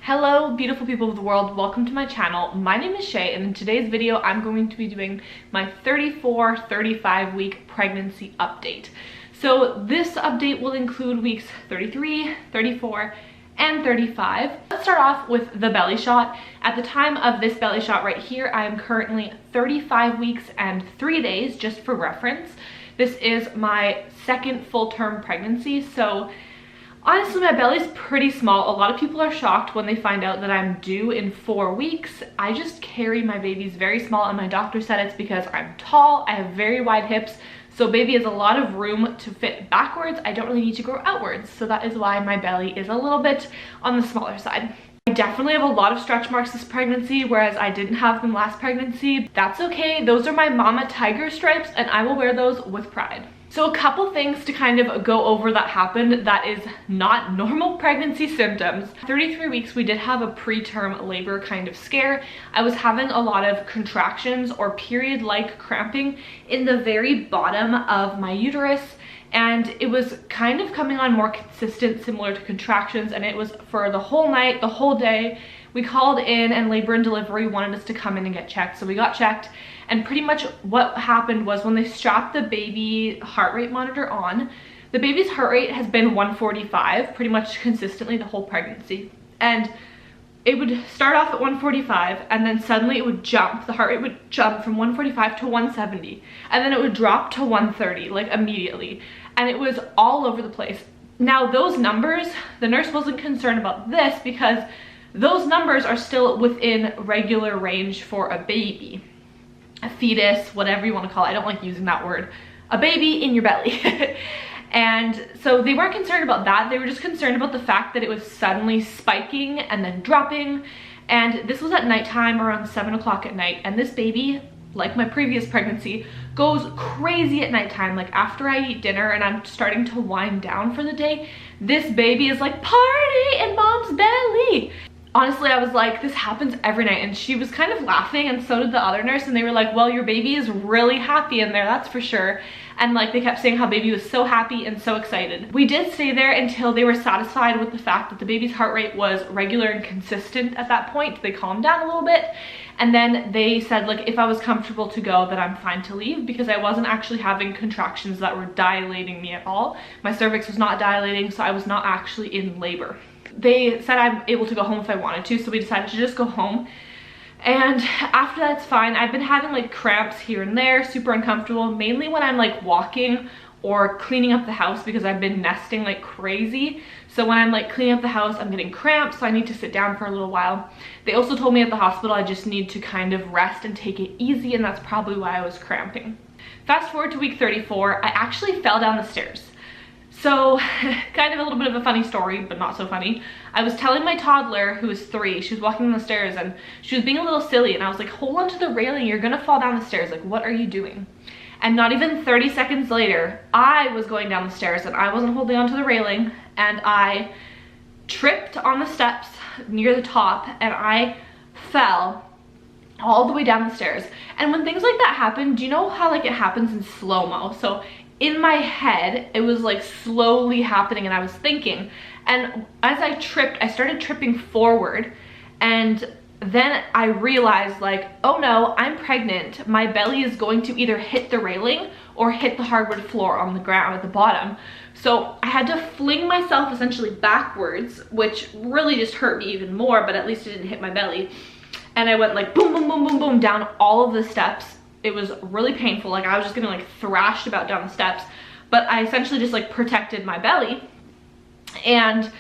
Hello beautiful people of the world, welcome to my channel. My name is Shay and in today's video I'm going to be doing my 34-35 week pregnancy update. So this update will include weeks 33, 34, and 35. Let's start off with the belly shot. At the time of this belly shot right here, I am currently 35 weeks and 3 days, just for reference. This is my second full-term pregnancy, so honestly, my belly's pretty small. A lot of people are shocked when they find out that I'm due in 4 weeks. I just carry my babies very small, and my doctor said it's because I'm tall, I have very wide hips, so baby has a lot of room to fit backwards. I don't really need to grow outwards, so that is why my belly is a little bit on the smaller side. I definitely have a lot of stretch marks this pregnancy, whereas I didn't have them last pregnancy. That's okay. Those are my mama tiger stripes, and I will wear those with pride. So a couple things to kind of go over that happened that is not normal pregnancy symptoms. 33 weeks, we did have a preterm labor kind of scare. I was having a lot of contractions or period-like cramping in the very bottom of my uterus, and it was kind of coming on more consistent, similar to contractions, and it was for the whole night, the whole day. We called in and labor and delivery wanted us to come in and get checked, so we got checked. And pretty much what happened was when they strapped the baby heart rate monitor on, the baby's heart rate has been 145 pretty much consistently the whole pregnancy. And it would start off at 145 and then suddenly it would jump. The heart rate would jump from 145 to 170 and then it would drop to 130 like immediately. And it was all over the place. Now those numbers, the nurse wasn't concerned about this because those numbers are still within regular range for a baby. A fetus, whatever you want to call it. I don't like using that word. A baby in your belly. And so they weren't concerned about that. They were just concerned about the fact that it was suddenly spiking and then dropping. And this was at nighttime, around 7 o'clock at night. And this baby, like my previous pregnancy, goes crazy at nighttime. Like after I eat dinner and I'm starting to wind down for the day, this baby is like, party in mom's belly. Honestly, I was like, this happens every night, and she was kind of laughing, and so did the other nurse, and they were like, well, your baby is really happy in there, that's for sure. And like they kept saying how baby was so happy and so excited. We did stay there until they were satisfied with the fact that the baby's heart rate was regular and consistent at that point. They calmed down a little bit, and then they said like if I was comfortable to go, that I'm fine to leave, because I wasn't actually having contractions that were dilating me at all. My cervix was not dilating, so I was not actually in labor. They said I'm able to go home if I wanted to, so we decided to just go home. And after that's fine. I've been having like cramps here and there, super uncomfortable, mainly when I'm like walking or cleaning up the house, because I've been nesting like crazy. So when I'm like cleaning up the house, I'm getting cramps, so I need to sit down for a little while. They also told me at the hospital I just need to kind of rest and take it easy, and that's probably why I was cramping. Fast forward to week 34, I actually fell down the stairs. So kind of a little bit of a funny story, but not so funny. I was telling my toddler, who was 3, she was walking down the stairs and she was being a little silly, and I was like, hold on to the railing, you're gonna fall down the stairs, like what are you doing? And not even 30 seconds later, I was going down the stairs and I wasn't holding onto the railing, and I tripped on the steps near the top and I fell all the way down the stairs. And when things like that happen, do you know how like it happens in slow-mo? So in my head, it was like slowly happening, and I was thinking, and as I tripped, I started tripping forward, and then I realized like, oh no, I'm pregnant. My belly is going to either hit the railing or hit the hardwood floor on the ground at the bottom. So I had to fling myself essentially backwards, which really just hurt me even more, but at least it didn't hit my belly. And I went like boom, boom, boom, boom, boom, down all of the steps. It was really painful, like I was just getting like thrashed about down the steps, but I essentially just like protected my belly, and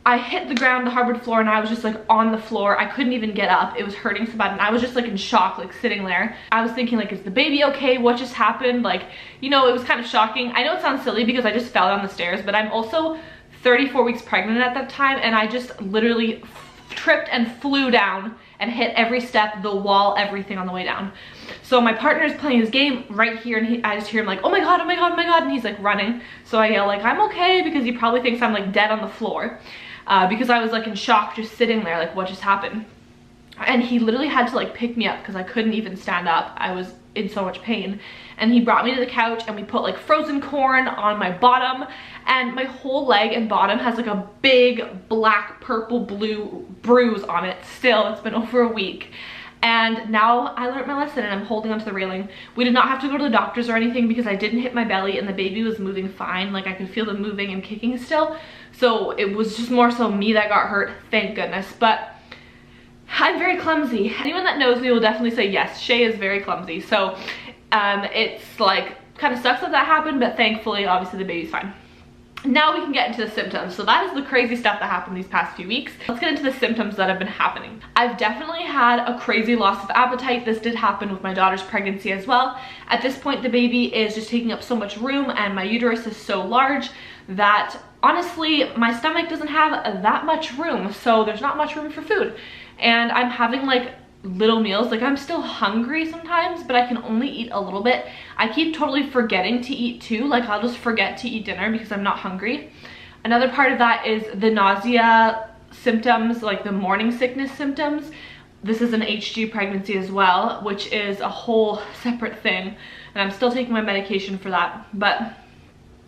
I hit the ground, the hardwood floor, and I was just like on the floor. I couldn't even get up. It was hurting so bad, and I was just like in shock, like sitting there. I was thinking like, is the baby okay? What just happened? Like, you know, it was kind of shocking. I know it sounds silly because I just fell down the stairs, but I'm also 34 weeks pregnant at that time, and I just literally tripped and flew down and hit every step, the wall, everything on the way down. So my partner is playing his game right here, and I just hear him like, oh my god, oh my god, oh my god, and he's like running. So I yell like, I'm okay, because he probably thinks I'm like dead on the floor, because I was like in shock just sitting there like what just happened. And he literally had to like pick me up because I couldn't even stand up. I was in so much pain. And he brought me to the couch and we put like frozen corn on my bottom, and my whole leg and bottom has like a big black, purple, blue bruise on it still. It's been over a week. And now I learned my lesson and I'm holding onto the railing. We did not have to go to the doctors or anything because I didn't hit my belly and the baby was moving fine. Like, I could feel them moving and kicking still. So it was just more so me that got hurt, thank goodness. But I'm very clumsy. Anyone that knows me will definitely say yes, Shay is very clumsy. So it's like kind of sucks that that happened, but thankfully obviously the baby's fine. Now we can get into the symptoms. So that is the crazy stuff that happened these past few weeks. Let's get into the symptoms that have been happening. I've definitely had a crazy loss of appetite. This did happen with my daughter's pregnancy as well. At this point, the baby is just taking up so much room and my uterus is so large that honestly, my stomach doesn't have that much room. So there's not much room for food. And I'm having like little meals. Like, I'm still hungry sometimes, but I can only eat a little bit. I keep totally forgetting to eat too. Like, I'll just forget to eat dinner because I'm not hungry. Another part of that is the nausea symptoms, like the morning sickness symptoms. This is an HG pregnancy as well, which is a whole separate thing. And I'm still taking my medication for that. But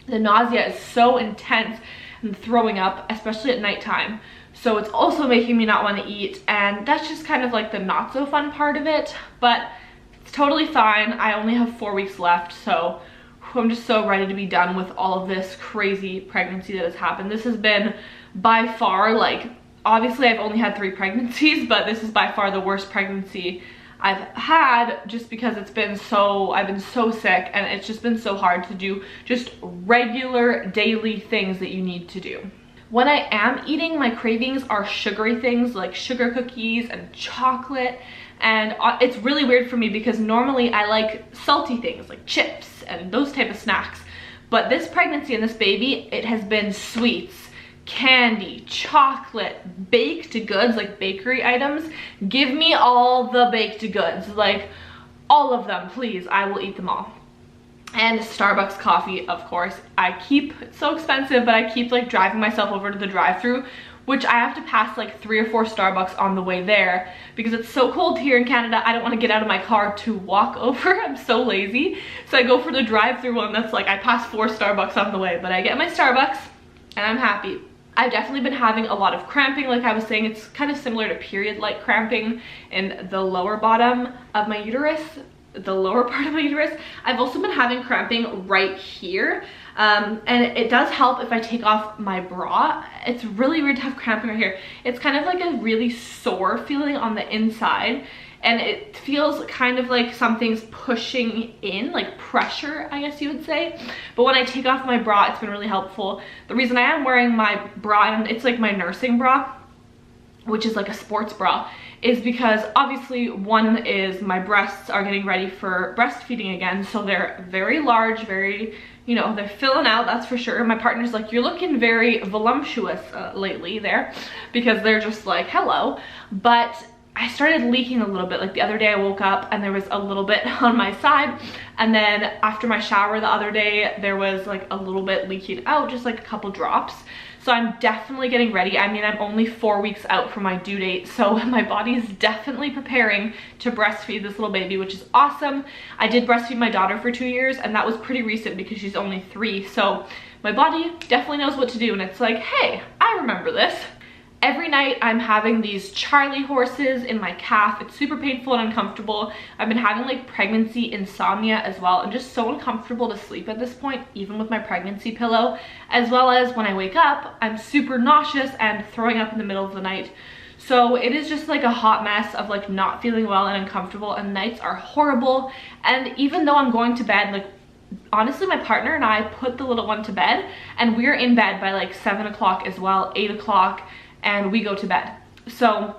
the nausea is so intense and throwing up, especially at nighttime. So it's also making me not want to eat, and that's just kind of like the not so fun part of it, but it's totally fine. I only have 4 weeks left, so I'm just so ready to be done with all of this crazy pregnancy that has happened. This has been by far, like, obviously I've only had 3 pregnancies, but this is by far the worst pregnancy I've had, just because it's been so, I've been so sick, and it's just been so hard to do just regular daily things that you need to do. When I am eating, my cravings are sugary things like sugar cookies and chocolate, and it's really weird for me because normally I like salty things like chips and those type of snacks, but this pregnancy and this baby, it has been sweets, candy, chocolate, baked goods, like bakery items. Give me all the baked goods, like all of them, please. I will eat them all. And Starbucks coffee, of course. It's so expensive, but I keep like driving myself over to the drive-thru, which I have to pass like 3 or 4 Starbucks on the way there because it's so cold here in Canada. I don't want to get out of my car to walk over. I'm so lazy. So I go for the drive-thru one that's like, I pass 4 Starbucks on the way, but I get my Starbucks and I'm happy. I've definitely been having a lot of cramping. Like I was saying, it's kind of similar to period-like cramping in the lower bottom of my uterus. The lower part of my uterus. I've also been having cramping right here, and it does help if I take off my bra. It's really weird to have cramping right here. It's kind of like a really sore feeling on the inside, and it feels kind of like something's pushing in, like pressure, I guess you would say. But when I take off my bra, it's been really helpful. The reason I am wearing my bra, and it's like my nursing bra, which is like a sports bra, is because obviously one is my breasts are getting ready for breastfeeding again, so they're very large, very, you know, they're filling out, that's for sure. My partner's like, you're looking very voluptuous lately there, because they're just like, hello. But I started leaking a little bit. Like the other day I woke up and there was a little bit on my side, and then after my shower the other day there was like a little bit leaking out, just like a couple drops. So I'm definitely getting ready. I mean, I'm only 4 weeks out from my due date, so my body is definitely preparing to breastfeed this little baby, which is awesome. I did breastfeed my daughter for 2 years, and that was pretty recent because she's only 3. So my body definitely knows what to do, and it's like, hey, I remember this. Every night I'm having these Charlie horses in my calf. It's super painful and uncomfortable. I've been having like pregnancy insomnia as well, and just so uncomfortable to sleep at this point, even with my pregnancy pillow, as well as when I wake up, I'm super nauseous and throwing up in the middle of the night. So it is just like a hot mess of like not feeling well and uncomfortable, and nights are horrible. And even though I'm going to bed, like honestly, my partner and I put the little one to bed, and we're in bed by like 7 o'clock as well, 8 o'clock, and we go to bed. So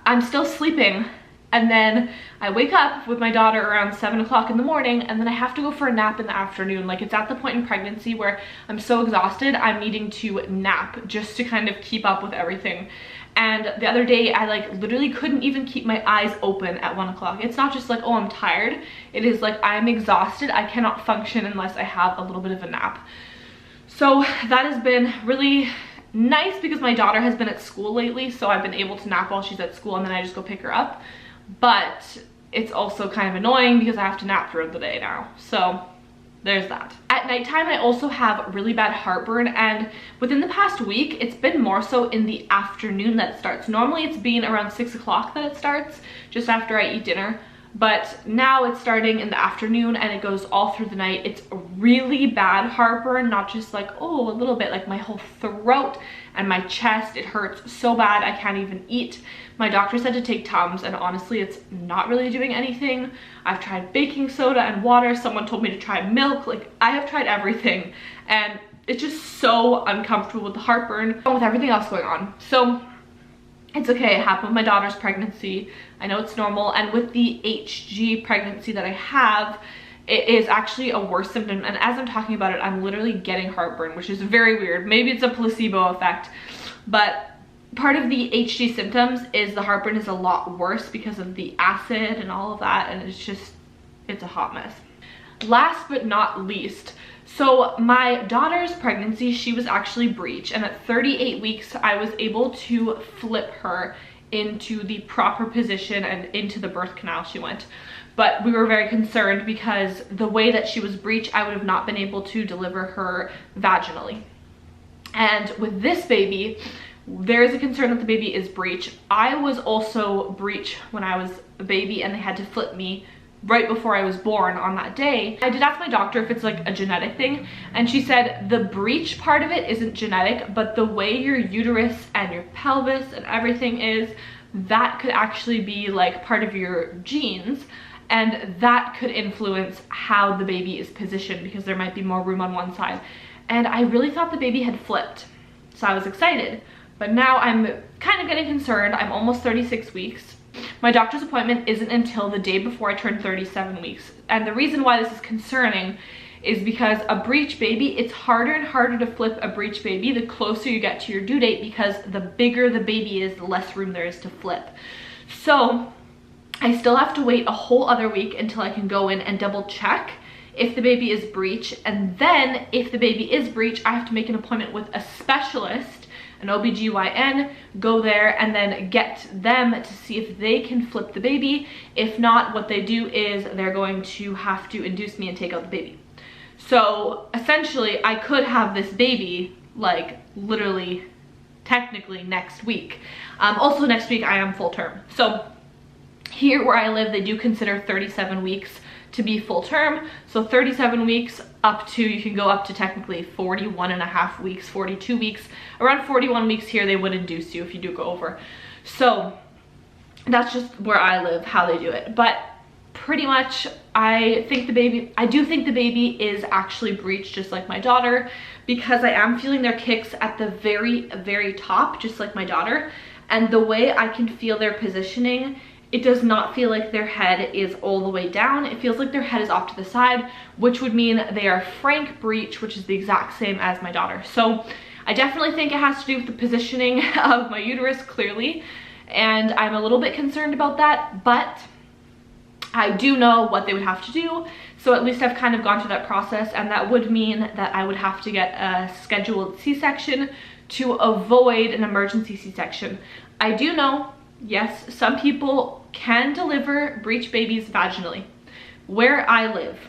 I'm still sleeping, and then I wake up with my daughter around 7 o'clock in the morning, and then I have to go for a nap in the afternoon. Like, it's at the point in pregnancy where I'm so exhausted, I'm needing to nap just to kind of keep up with everything. And the other day I like literally couldn't even keep my eyes open at 1 o'clock. It's not just like, oh, I'm tired. It is like, I'm exhausted. I cannot function unless I have a little bit of a nap. So that has been really nice because my daughter has been at school lately, so I've been able to nap while she's at school, and then I just go pick her up. But it's also kind of annoying because I have to nap throughout the day now. So there's that. At nighttime, I also have really bad heartburn, and within the past week, it's been more so in the afternoon that it starts. Normally it's been around 6 o'clock that it starts, just after I eat dinner. But now it's starting in the afternoon and it goes all through the night. It's really bad heartburn, not just like, oh, a little bit, like my whole throat and my chest. It hurts so bad I can't even eat. My doctor said to take Tums, and honestly, it's not really doing anything. I've tried baking soda and water. Someone told me to try milk. Like, I have tried everything, and it's just so uncomfortable with the heartburn and with everything else going on. So it's okay, it happened with my daughter's pregnancy. I know it's normal, and with the HG pregnancy that I have, it is actually a worse symptom, and as I'm talking about it, I'm literally getting heartburn, which is very weird. Maybe it's a placebo effect, but part of the HG symptoms is the heartburn is a lot worse because of the acid and all of that, and it's a hot mess. Last but not least, so my daughter's pregnancy, she was actually breech, and at 38 weeks, I was able to flip her into the proper position and into the birth canal she went. But we were very concerned because the way that she was breech, I would have not been able to deliver her vaginally. And with this baby, there is a concern that the baby is breech. I was also breech when I was a baby, and they had to flip me right before I was born on that day. I did ask my doctor if it's like a genetic thing, and she said the breech part of it isn't genetic, but the way your uterus and your pelvis and everything is, that could actually be like part of your genes, and that could influence how the baby is positioned because there might be more room on one side. And I really thought the baby had flipped, so I was excited. But now I'm kind of getting concerned. I'm almost 36 weeks. My doctor's appointment isn't until the day before I turn 37 weeks. And the reason why this is concerning is because a breech baby, it's harder and harder to flip a breech baby the closer you get to your due date, because the bigger the baby is, the less room there is to flip. So I still have to wait a whole other week until I can go in and double check if the baby is breech. And then if the baby is breech, I have to make an appointment with a specialist, an OBGYN, go there and then get them to see if they can flip the baby. If not, what they do is they're going to have to induce me and take out the baby. So essentially, I could have this baby like literally, technically next week. Also next week I am full term. So here where I live, they do consider 37 weeks to be full term. So 37 weeks up to, you can go up to technically 41 and a half weeks, 42 weeks. Around 41 weeks here, they would induce you if you do go over. So that's just where I live, how they do it. But pretty much, I do think the baby is actually breech, just like my daughter, because I am feeling their kicks at the very, very top, just like my daughter. And the way I can feel their positioning, it does not feel like their head is all the way down. It feels like their head is off to the side, which would mean they are frank breech, which is the exact same as my daughter. So I definitely think it has to do with the positioning of my uterus, clearly. And I'm a little bit concerned about that, but I do know what they would have to do. So at least I've kind of gone through that process, and that would mean that I would have to get a scheduled C-section to avoid an emergency C-section. I do know, yes, some people can deliver breech babies vaginally. Where I live,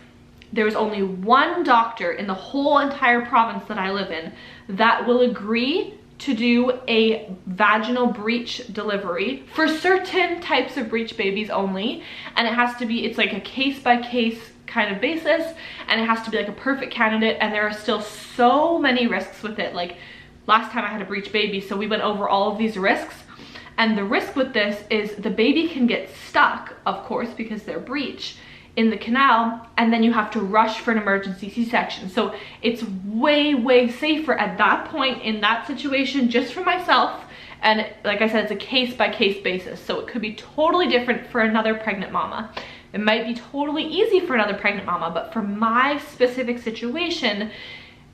there's only one doctor in the whole entire province that I live in that will agree to do a vaginal breech delivery for certain types of breech babies only. And it has to be, it's like a case-by-case kind of basis, and it has to be like a perfect candidate, and there are still so many risks with it. Like last time I had a breech baby, so we went over all of these risks. And the risk with this is the baby can get stuck, of course, because they're breech, in the canal, and then you have to rush for an emergency C-section. So it's way, way safer at that point in that situation, just for myself. And like I said, it's a case-by-case basis. So it could be totally different for another pregnant mama. It might be totally easy for another pregnant mama, but for my specific situation,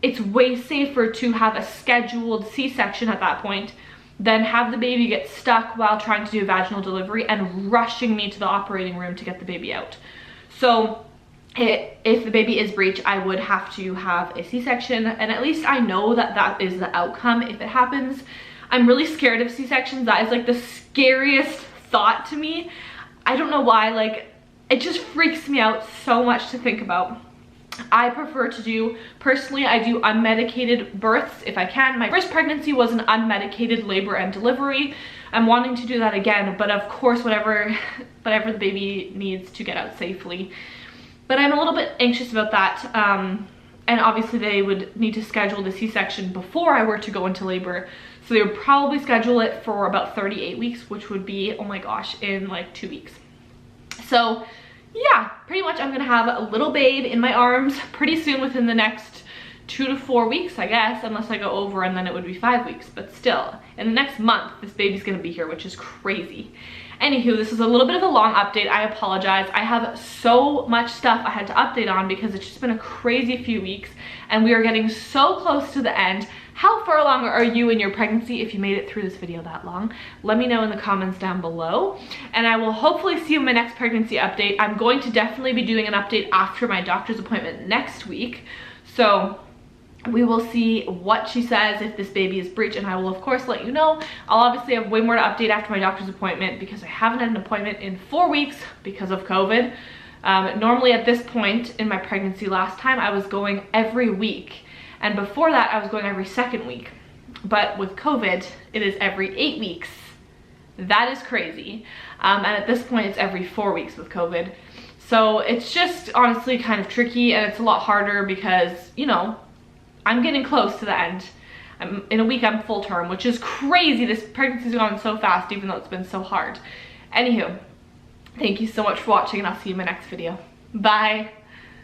it's way safer to have a scheduled C-section at that point than have the baby get stuck while trying to do a vaginal delivery and rushing me to the operating room to get the baby out. So if the baby is breech, I would have to have a C-section, and at least I know that that is the outcome if it happens. I'm really scared of C-sections. That is like the scariest thought to me. I don't know why. Like, it just freaks me out so much to think about. I prefer to do, personally, I do unmedicated births if I can. My first pregnancy was an unmedicated labor and delivery. I'm wanting to do that again, but of course, whatever the baby needs to get out safely. But I'm a little bit anxious about that. And obviously they would need to schedule the C-section before I were to go into labor. So they would probably schedule it for about 38 weeks, which would be, oh my gosh, in like 2 weeks. So yeah, pretty much I'm gonna have a little babe in my arms pretty soon, within the next 2 to 4 weeks, I guess, unless I go over, and then it would be 5 weeks. But still, in the next month, this baby's gonna be here, which is crazy. Anywho, this is a little bit of a long update. I apologize. I have so much stuff I had to update on because it's just been a crazy few weeks and we are getting so close to the end. How far along are you in your pregnancy if you made it through this video that long? Let me know in the comments down below, and I will hopefully see you in my next pregnancy update. I'm going to definitely be doing an update after my doctor's appointment next week. So we will see what she says, if this baby is breech, and I will of course let you know. I'll obviously have way more to update after my doctor's appointment because I haven't had an appointment in 4 weeks because of COVID. Normally at this point in my pregnancy last time, I was going every week. And before that, I was going every 2nd week. But with COVID, it is every 8 weeks. That is crazy. And at this point, it's every 4 weeks with COVID. So it's just honestly kind of tricky, and it's a lot harder because, you know, I'm getting close to the end. In a week, I'm full term, which is crazy. This pregnancy's gone so fast, even though it's been so hard. Anywho, thank you so much for watching, and I'll see you in my next video. Bye.